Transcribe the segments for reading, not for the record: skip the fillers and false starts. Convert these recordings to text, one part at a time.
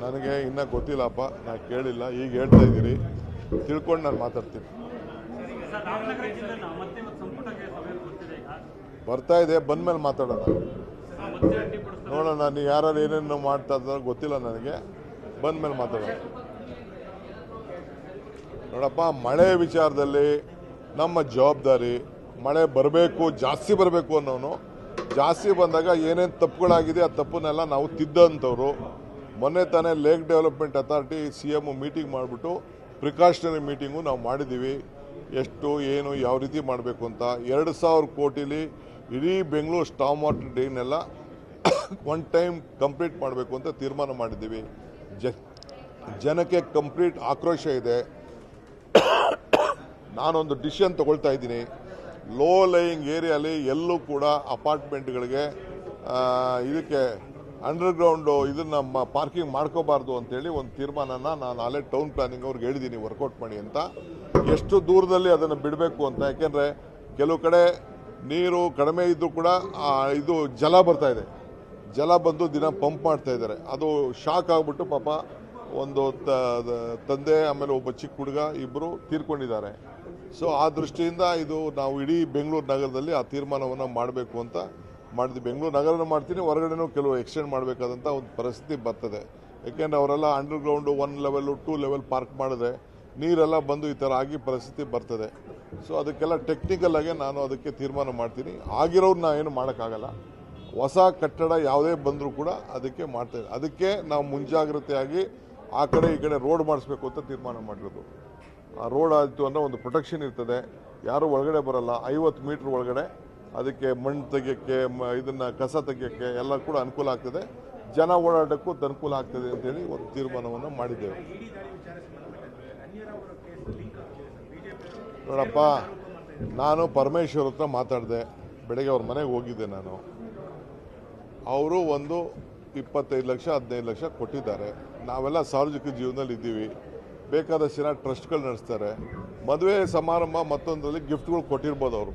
ನನಗೆ ಇನ್ನೂ ಗೊತ್ತಿಲ್ಲಪ್ಪ, ನಾನು ಕೇಳಿಲ್ಲ. ಈಗ ಹೇಳ್ತಾ ಇದ್ದೀರಿ, ತಿಳ್ಕೊಂಡು ನಾನು ಮಾತಾಡ್ತೀನಿ. ಬರ್ತಾ ಇದೆ, ಬಂದಮೇಲೆ ಮಾತಾಡೋಣ, ನೋಡೋಣ. ನೀವು ಯಾರು ಏನೇನು ಮಾಡ್ತಾ ಇದ್ದಾರೆ ಗೊತ್ತಿಲ್ಲ ನನಗೆ, ಬಂದಮೇಲೆ ಮಾತಾಡೋಣ. ನೋಡಪ್ಪ, ಮಳೆ ವಿಚಾರದಲ್ಲಿ ನಮ್ಮ ಜವಾಬ್ದಾರಿ, ಮಳೆ ಬರಬೇಕು, ಜಾಸ್ತಿ ಬರಬೇಕು ಅನ್ನೋನು. ಜಾಸ್ತಿ ಬಂದಾಗ ಏನೇನು ತಪ್ಪುಗಳಾಗಿದೆ ಆ ತಪ್ಪನ್ನೆಲ್ಲ ನಾವು ತಿದ್ದಂಥವ್ರು. ಮೊನ್ನೆ ತಾನೇ lake development authority CM meeting ಮಾಡಿಬಿಟ್ಟು ಪ್ರಿಕಾಷನರಿ ಮೀಟಿಂಗು ನಾವು ಮಾಡಿದ್ದೀವಿ. ಎಷ್ಟು ಏನು ಯಾವ ರೀತಿ ಮಾಡಬೇಕು ಅಂತ 2,000 ಕೋಟಿಲಿ ಇಡೀ ಬೆಂಗಳೂರು ಸ್ಟಾಮ್ ವಾಟರ್ ಡ್ರೈನೆಲ್ಲ ಒನ್ ಟೈಮ್ ಕಂಪ್ಲೀಟ್ ಮಾಡಬೇಕು ಅಂತ ತೀರ್ಮಾನ ಮಾಡಿದ್ದೀವಿ. ಜನಕ್ಕೆ ಕಂಪ್ಲೀಟ್ ಆಕ್ರೋಶ ಇದೆ. ನಾನೊಂದು ಡಿಸಿಷನ್ ತಗೊಳ್ತಾ ಇದ್ದೀನಿ. ಲೋ ಲೈಯಿಂಗ್ ಏರಿಯಾಲಿ ಎಲ್ಲೂ ಕೂಡ ಅಪಾರ್ಟ್ಮೆಂಟ್ಗಳಿಗೆ ಇದಕ್ಕೆ ಅಂಡರ್ಗ್ರೌಂಡು ಇದನ್ನು ಪಾರ್ಕಿಂಗ್ ಮಾಡ್ಕೋಬಾರ್ದು ಅಂತೇಳಿ ಒಂದು ತೀರ್ಮಾನನ ನಾನು ಅಲ್ಲೇ ಟೌನ್ ಪ್ಲಾನಿಂಗ್ ಅವ್ರಿಗೆ ಹೇಳಿದ್ದೀನಿ ವರ್ಕೌಟ್ ಮಾಡಿ ಅಂತ. ಎಷ್ಟು ದೂರದಲ್ಲಿ ಅದನ್ನು ಬಿಡಬೇಕು ಅಂತ. ಯಾಕೆಂದರೆ ಕೆಲವು ಕಡೆ ನೀರು ಕಡಿಮೆ ಇದ್ದರೂ ಕೂಡ ಇದು ಜಲ ಬರ್ತಾ ಇದೆ. ಜಲ ಬಂದು ದಿನ ಪಂಪ್ ಮಾಡ್ತಾ ಇದ್ದಾರೆ. ಅದು ಶಾಕ್ ಆಗಿಬಿಟ್ಟು ಪಾಪ ಒಂದು ತಂದೆ ಆಮೇಲೆ ಒಬ್ಬ ಚಿಕ್ಕ ಹುಡುಗ ಇಬ್ಬರು ತೀರ್ಕೊಂಡಿದ್ದಾರೆ. ಸೊ ಆ ದೃಷ್ಟಿಯಿಂದ ಇದು ನಾವು ಇಡೀ ಬೆಂಗಳೂರು ನಗರದಲ್ಲಿ ಆ ತೀರ್ಮಾನವನ್ನು ಮಾಡಬೇಕು ಅಂತ ಮಾಡಿದ್ವಿ. ಬೆಂಗಳೂರು ನಗರನೂ ಮಾಡ್ತೀನಿ, ಹೊರಗಡೆನೂ ಕೆಲವು ಎಕ್ಸ್ಟೆಂಡ್ ಮಾಡಬೇಕಾದಂಥ ಒಂದು ಪರಿಸ್ಥಿತಿ ಬರ್ತದೆ. ಯಾಕೆಂದರೆ ಅವರೆಲ್ಲ ಅಂಡರ್ಗ್ರೌಂಡು 1 ಲೆವೆಲ್ಲು 2 ಲೆವೆಲ್ ಪಾರ್ಕ್ ಮಾಡಿದ್ರೆ ನೀರೆಲ್ಲ ಬಂದು ಈ ಥರ ಆಗಿ ಪರಿಸ್ಥಿತಿ ಬರ್ತದೆ. ಸೊ ಅದಕ್ಕೆಲ್ಲ ಟೆಕ್ನಿಕಲ್ ಆಗಿ ನಾನು ಅದಕ್ಕೆ ತೀರ್ಮಾನ ಮಾಡ್ತೀನಿ. ಆಗಿರೋರು ನಾವು ಏನು ಮಾಡೋಕ್ಕಾಗಲ್ಲ. ಹೊಸ ಕಟ್ಟಡ ಯಾವುದೇ ಬಂದರೂ ಕೂಡ ಅದಕ್ಕೆ ಮಾಡ್ತೇವೆ. ಅದಕ್ಕೆ ನಾವು ಮುಂಜಾಗ್ರತೆಯಾಗಿ ಆ ಕಡೆ ಈ ಕಡೆ ರೋಡ್ ಮಾಡಿಸ್ಬೇಕು ಅಂತ ತೀರ್ಮಾನ ಮಾಡಿರೋದು. ಆ ರೋಡ್ ಆಯಿತು ಅನ್ನೋ ಒಂದು ಪ್ರೊಟೆಕ್ಷನ್ ಇರ್ತದೆ. ಯಾರೂ ಒಳಗಡೆ ಬರಲ್ಲ. 50 ಮೀಟ್ರ್ ಒಳಗಡೆ ಅದಕ್ಕೆ ಮಣ್ಣು ತೆಗಿಯೋಕ್ಕೆ, ಇದನ್ನು ಕಸ ತೆಗಿಯೋಕ್ಕೆ ಎಲ್ಲ ಕೂಡ ಅನುಕೂಲ ಆಗ್ತದೆ. ಜನ ಓಡಾಡೋಕ್ಕೂ ಅನುಕೂಲ ಆಗ್ತದೆ ಅಂತೇಳಿ ಒಂದು ತೀರ್ಮಾನವನ್ನು ಮಾಡಿದ್ದೇವೆ. ನೋಡಪ್ಪ, ನಾನು ಪರಮೇಶ್ವರ್ ಹತ್ರ ಮಾತಾಡಿದೆ. ಬೆಳಗ್ಗೆ ಅವ್ರ ಮನೆಗೆ ಹೋಗಿದ್ದೆ ನಾನು. ಅವರು ಒಂದು 25 ಲಕ್ಷ 15 ಲಕ್ಷ ಕೊಟ್ಟಿದ್ದಾರೆ. ನಾವೆಲ್ಲ ಸಾರ್ವಜನಿಕ ಜೀವನದಲ್ಲಿ ಇದ್ದೀವಿ. ಬೇಕಾದಷ್ಟು ಜನ ಟ್ರಸ್ಟ್ಗಳು ನಡೆಸ್ತಾರೆ. ಮದುವೆ ಸಮಾರಂಭ ಮತ್ತೊಂದರಲ್ಲಿ ಗಿಫ್ಟ್ಗಳು ಕೊಟ್ಟಿರ್ಬೋದು. ಅವ್ರದ್ದು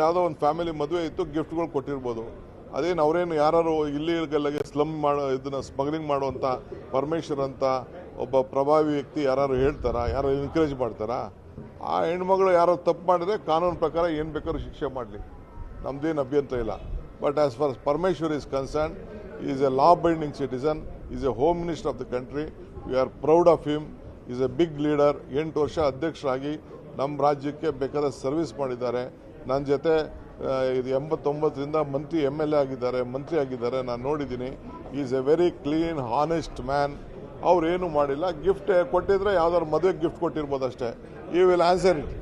ಯಾವುದೋ ಒಂದು ಫ್ಯಾಮಿಲಿ ಮದುವೆ ಇತ್ತು, ಗಿಫ್ಟ್ಗಳು ಕೊಟ್ಟಿರ್ಬೋದು. ಅದೇನು ಅವರೇನು ಯಾರು ಇಲ್ಲಿಗಲ್ಲಿಗೆ ಸ್ಲಮ್ ಇದನ್ನು ಸ್ಮಗ್ಲಿಂಗ್ ಮಾಡುವಂಥ ಪರಮೇಶ್ವರ್ ಅಂತ ಒಬ್ಬ ಪ್ರಭಾವಿ ವ್ಯಕ್ತಿ ಯಾರು ಹೇಳ್ತಾರಾ? ಯಾರು ಎನ್ಕರೇಜ್ ಮಾಡ್ತಾರಾ? ಆ ಹೆಣ್ಮಗಳು ಯಾರೋ ತಪ್ಪು ಮಾಡಿದ್ರೆ ಕಾನೂನು ಪ್ರಕಾರ ಏನು ಬೇಕಾದ್ರೂ ಶಿಕ್ಷೆ ಮಾಡಲಿ, ನಮ್ಮದೇನು ಅಭ್ಯಂತರ ಇಲ್ಲ. But as for Parameshwar is concern, is a law binding citizen, is a home minister of the country. We are proud of him. Is a big leader. 8 ವರ್ಷ ಅಧ್ಯಕ್ಷರಾಗಿ ನಮ್ಮ ರಾಜ್ಯಕ್ಕೆ ಬೇಕಾದ ಸರ್ವಿಸ್ ಮಾಡಿದ್ದಾರೆ. ನನ್ನ ಜೊತೆ ಇದು 89ರಿಂದ ಮಂತ್ರಿ MLA ಆಗಿದ್ದಾರೆ, ಮಂತ್ರಿ ಆಗಿದ್ದಾರೆ. ನಾನು ನೋಡಿದ್ದೀನಿ. Is a very clean honest man. ಅವ್ರೇನು ಮಾಡಿಲ್ಲ. ಗಿಫ್ಟ್ ಕೊಟ್ಟಿದ್ರೆ ಯಾವ್ದಾದ್ರು ಮದುವೆಗೆ ಗಿಫ್ಟ್ ಕೊಟ್ಟಿರ್ಬೋದು ಅಷ್ಟೇ. You will answer it.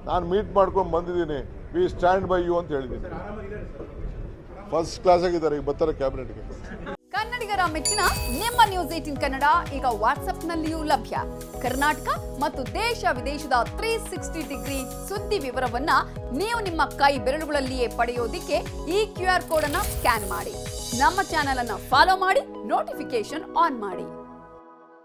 ನಾನು ಮೀಟ್ ಮಾಡ್ಕೊಂಡು ಬಂದಿದ್ದೀನಿ. ವಿ ಸ್ಟ್ಯಾಂಡ್ ಬೈ ಯು ಅಂತ ಹೇಳಿದ್ದೀನಿ. ಫಸ್ಟ್ ಕ್ಲಾಸ್ ಆಗಿದ್ದಾರೆ. ಈಗ ಬರ್ತಾರೆ ಕ್ಯಾಬಿನೆಟ್ಗೆ. ಕನ್ನಡಿಗರ ಮೆಚ್ಚಿನ ನಿಮ್ಮ ನ್ಯೂಸ್ 18 ಕನ್ನಡ ಈಗ ವಾಟ್ಸ್ಆಪ್ನಲ್ಲಿಯೂ ಲಭ್ಯ. ಕರ್ನಾಟಕ ಮತ್ತು ದೇಶ ವಿದೇಶದ 360 ಡಿಗ್ರಿ ಸುದ್ದಿ ವಿವರವನ್ನ ನೀವು ನಿಮ್ಮ ಕೈ ಬೆರಳುಗಳಲ್ಲಿಯೇ ಪಡೆಯೋದಿಕ್ಕೆ ಈ QR ಕೋಡ್ ಅನ್ನ ಸ್ಕ್ಯಾನ್ ಮಾಡಿ. ನಮ್ಮ ಚಾನೆಲ್ ಅನ್ನ ಫಾಲೋ ಮಾಡಿ, ನೋಟಿಫಿಕೇಶನ್ ಆನ್ ಮಾಡಿ.